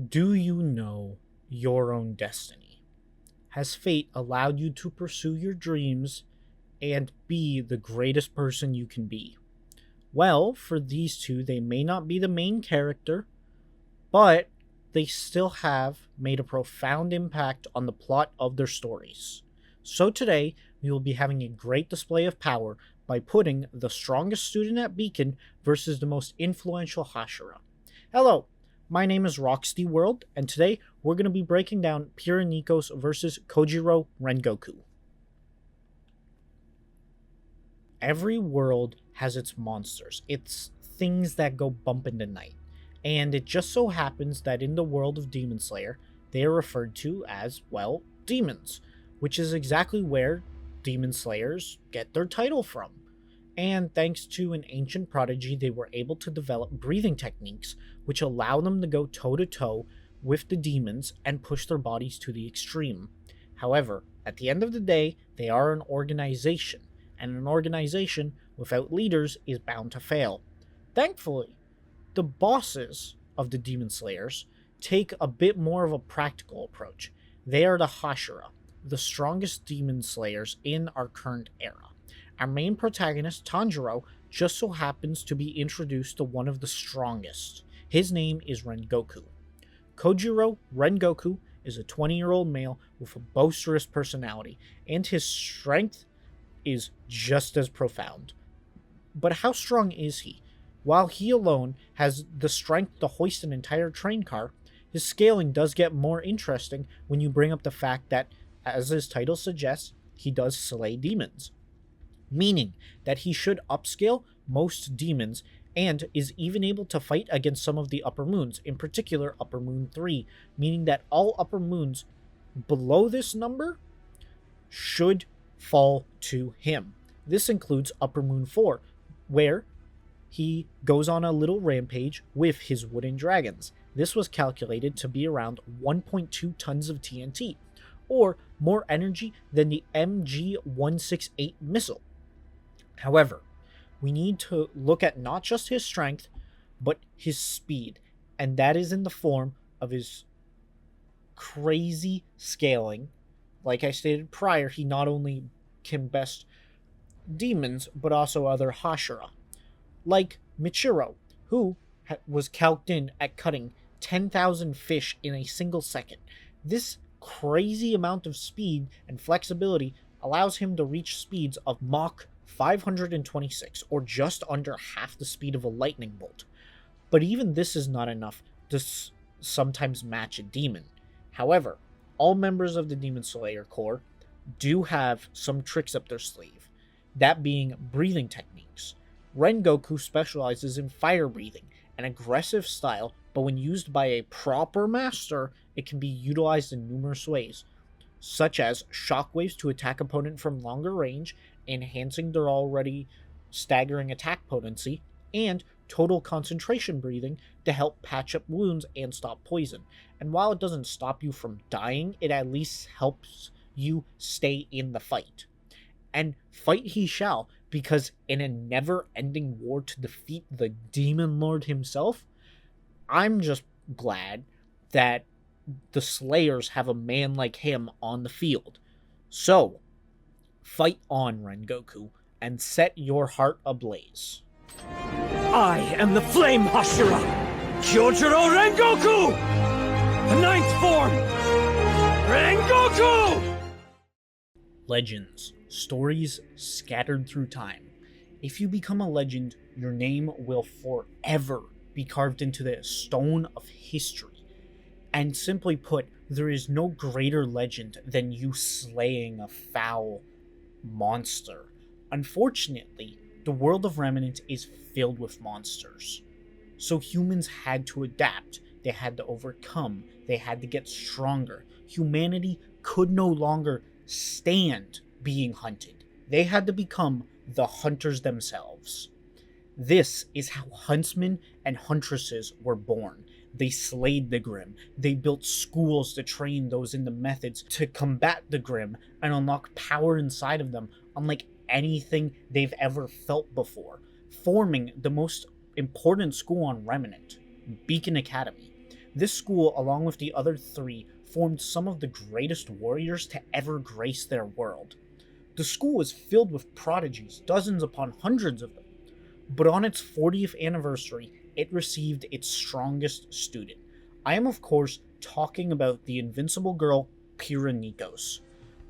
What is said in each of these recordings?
Do you know your own destiny? Has fate allowed you to pursue your dreams and be the greatest person you can be? Well, for these two, they may not be the main character, but they still have made a profound impact on the plot of their stories. So today, we will be having a great display of power by putting the strongest student at Beacon versus the most influential Hashira. Hello, my name is Roxty World, and today we're going to be breaking down Pyrrha Nikos versus Kyojuro Rengoku. Every world has its monsters, its things that go bump in the night, and it just so happens that in the world of Demon Slayer, they are referred to as, well, demons, which is exactly where Demon Slayers get their title from. And thanks to an ancient prodigy, they were able to develop breathing techniques which allow them to go toe-to-toe with the demons and push their bodies to the extreme. However, at the end of the day, they are an organization, and an organization without leaders is bound to fail. Thankfully, the bosses of the Demon Slayers take a bit more of a practical approach. They are the Hashira, the strongest Demon Slayers in our current era. Our main protagonist, Tanjiro, just so happens to be introduced to one of the strongest. His name is Rengoku. Kyojuro Rengoku is a 20-year-old male with a boisterous personality, and his strength is just as profound. But how strong is he? While he alone has the strength to hoist an entire train car, his scaling does get more interesting when you bring up the fact that, as his title suggests, he does slay demons. Meaning that he should upscale most demons and is even able to fight against some of the upper moons, in particular Upper Moon 3, meaning that all upper moons below this number should fall to him. This includes Upper Moon 4, where he goes on a little rampage with his wooden dragons. This was calculated to be around 1.2 tons of TNT, or more energy than the MG-168 missile. However, we need to look at not just his strength, but his speed, and that is in the form of his crazy scaling. Like I stated prior, he not only can best demons, but also other Hashira, like Michiro, who was calced in at cutting 10,000 fish in a single second. This crazy amount of speed and flexibility allows him to reach speeds of Mach 526, or just under half the speed of a lightning bolt. But even this is not enough to sometimes match a demon. However, all members of the Demon Slayer Corps do have some tricks up their sleeve, that being breathing techniques. Rengoku specializes in fire breathing, an aggressive style, but when used by a proper master, it can be utilized in numerous ways, such as shockwaves to attack opponent from longer range, enhancing their already staggering attack potency, and total concentration breathing to help patch up wounds and stop poison. And while it doesn't stop you from dying, it at least helps you stay in the fight. And fight he shall, because in a never-ending war to defeat the Demon Lord himself, I'm just glad that the Slayers have a man like him on the field. So, fight on, Rengoku, and set your heart ablaze. I am the Flame Hashira, Kyojuro Rengoku! The ninth form, Rengoku! Legends, stories scattered through time. If you become a legend, your name will forever be carved into the stone of history. And simply put, there is no greater legend than you slaying a foul monster. Unfortunately, the world of Remnant is filled with monsters. So humans had to adapt. They had to overcome. They had to get stronger. Humanity could no longer stand being hunted. They had to become the hunters themselves. This is how huntsmen and huntresses were born. They slayed the Grimm. They built schools to train those in the methods to combat the Grimm and unlock power inside of them, unlike anything they've ever felt before, forming the most important school on Remnant, Beacon Academy. This school, along with the other three, formed some of the greatest warriors to ever grace their world. The school is filled with prodigies, dozens upon hundreds of them. But on its 40th anniversary, it received its strongest student. I am, of course, talking about the invincible girl, Pyrrha Nikos.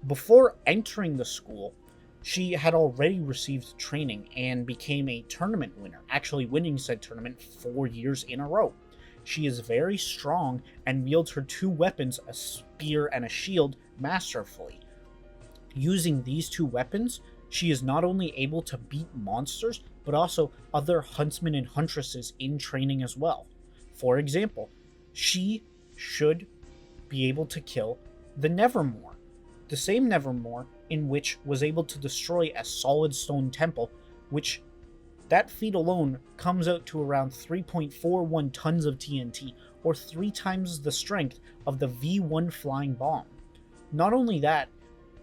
Before entering the school, she had already received training and became a tournament winner, actually winning said tournament 4 years in a row. She is very strong and wields her two weapons, a spear and a shield, masterfully. Using these two weapons, she is not only able to beat monsters, but also other huntsmen and huntresses in training as well. For example, she should be able to kill the Nevermore, the same Nevermore in which was able to destroy a solid stone temple, which that feat alone comes out to around 3.41 tons of TNT, or 3 times the strength of the V1 flying bomb. Not only that,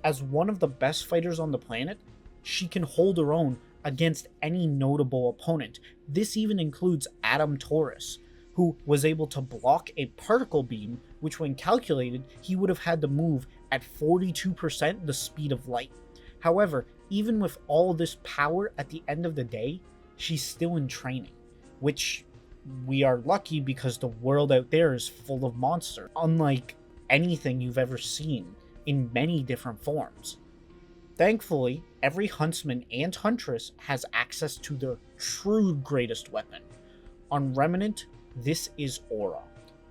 as one of the best fighters on the planet, she can hold her own against any notable opponent. This even includes Adam Taurus, who was able to block a particle beam, which when calculated, he would have had to move at 42% the speed of light. However, even with all this power, at the end of the day, she's still in training, which we are lucky because the world out there is full of monsters, unlike anything you've ever seen in many different forms. Thankfully, every huntsman and huntress has access to their true greatest weapon. On Remnant, this is Aura.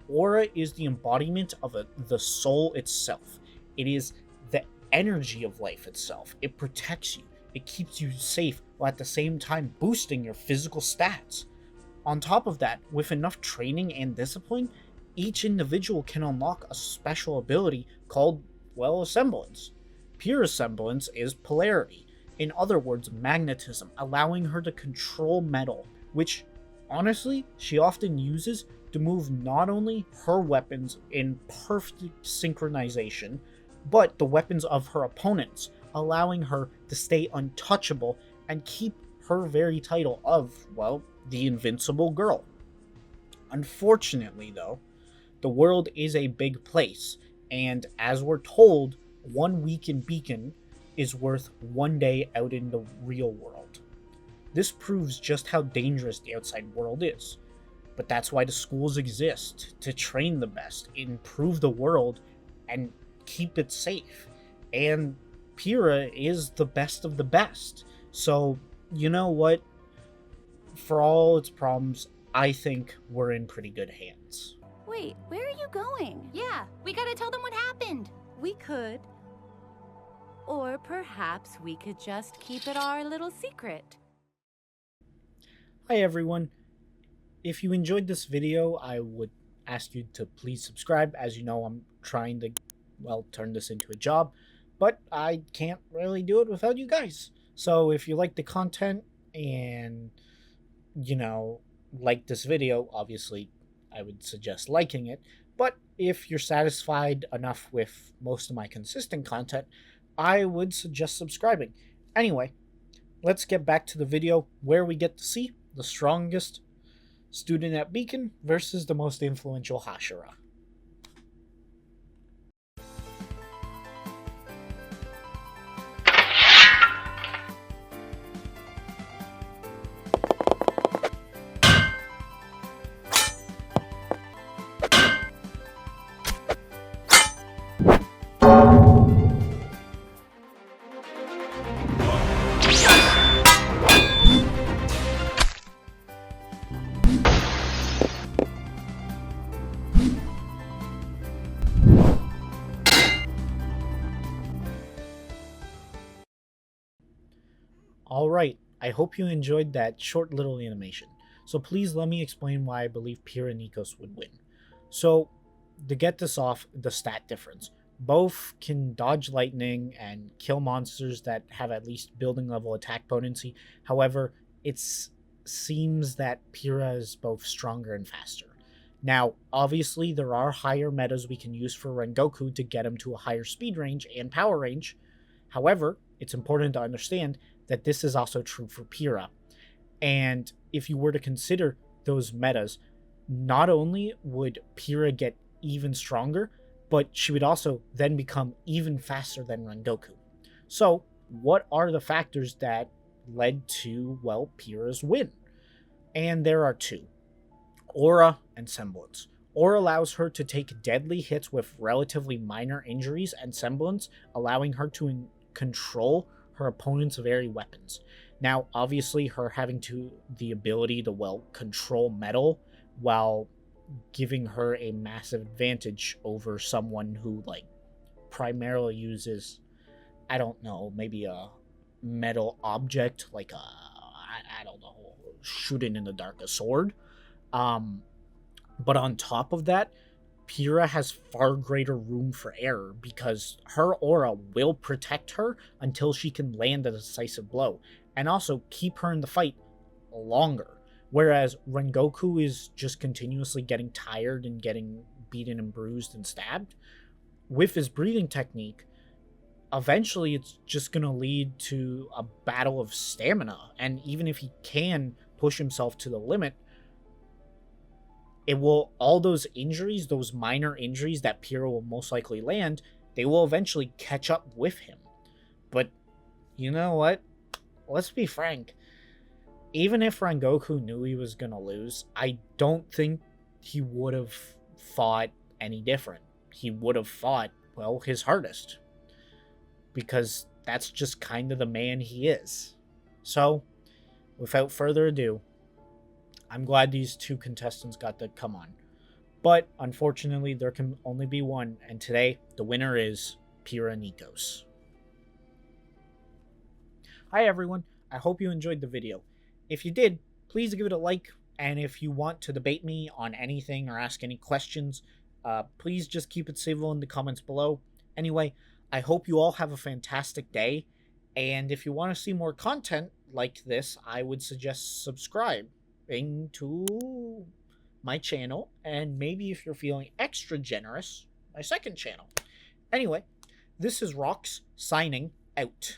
Aura is the embodiment of the soul itself. It is the energy of life itself. It protects you. It keeps you safe while at the same time boosting your physical stats. On top of that, with enough training and discipline, each individual can unlock a special ability called, well, a semblance. Pyrrha's semblance is polarity, in other words, magnetism, allowing her to control metal, which, honestly, she often uses to move not only her weapons in perfect synchronization, but the weapons of her opponents, allowing her to stay untouchable and keep her very title of, well, the Invincible Girl. Unfortunately, though, the world is a big place, and as we're told, 1 week in Beacon is worth 1 day out in the real world. This proves just how dangerous the outside world is. But that's why the schools exist, to train the best, improve the world, and keep it safe. And Pyrrha is the best of the best. So, you know what? For all its problems, I think we're in pretty good hands. Wait, where are you going? Yeah, we gotta tell them what happened. We could. Or perhaps we could just keep it our little secret. Hi everyone. If you enjoyed this video, I would ask you to please subscribe. As you know, I'm trying to, well, turn this into a job, but I can't really do it without you guys. So if you like the content and, you know, like this video, obviously I would suggest liking it. But if you're satisfied enough with most of my consistent content, I would suggest subscribing. Anyway, let's get back to the video where we get to see the strongest student at Beacon versus the most influential Hashira. Alright, I hope you enjoyed that short little animation. So please let me explain why I believe Pyrrha Nikos would win. So, to get this off, the stat difference. Both can dodge lightning and kill monsters that have at least building level attack potency. However, it seems that Pyrrha is both stronger and faster. Now, obviously, there are higher metas we can use for Rengoku to get him to a higher speed range and power range. However, it's important to understand that this is also true for Pyrrha. And if you were to consider those metas, not only would Pyrrha get even stronger, but she would also then become even faster than Rengoku. So, what are the factors that led to, well, Pyrrha's win? And there are two: aura and semblance. Aura allows her to take deadly hits with relatively minor injuries, and semblance allowing her to control her opponent's very weapons. Now, obviously, her having the ability to, well, control metal while giving her a massive advantage over someone who, like, primarily uses, I don't know, maybe a metal object, like I don't know, shooting in the dark, a sword. But on top of that, Pyrrha has far greater room for error because her aura will protect her until she can land a decisive blow, and also keep her in the fight longer. Whereas Rengoku is just continuously getting tired and getting beaten and bruised and stabbed. With his breathing technique, eventually it's just going to lead to a battle of stamina. And even if he can push himself to the limit, it will, all those injuries, those minor injuries that Pyrrha will most likely land, they will eventually catch up with him. But you know what? Let's be frank. Even if Rengoku knew he was going to lose, I don't think he would have fought any different. He would have fought, well, his hardest. Because that's just kind of the man he is. So, without further ado, I'm glad these two contestants got to come on. But, unfortunately, there can only be one, and today, the winner is Pyrrha Nikos. Hi everyone, I hope you enjoyed the video. If you did, please give it a like, and if you want to debate me on anything or ask any questions, please just keep it civil in the comments below. Anyway, I hope you all have a fantastic day, and if you want to see more content like this, I would suggest subscribing to my channel, and maybe if you're feeling extra generous, my second channel. Anyway, this is Rox signing out.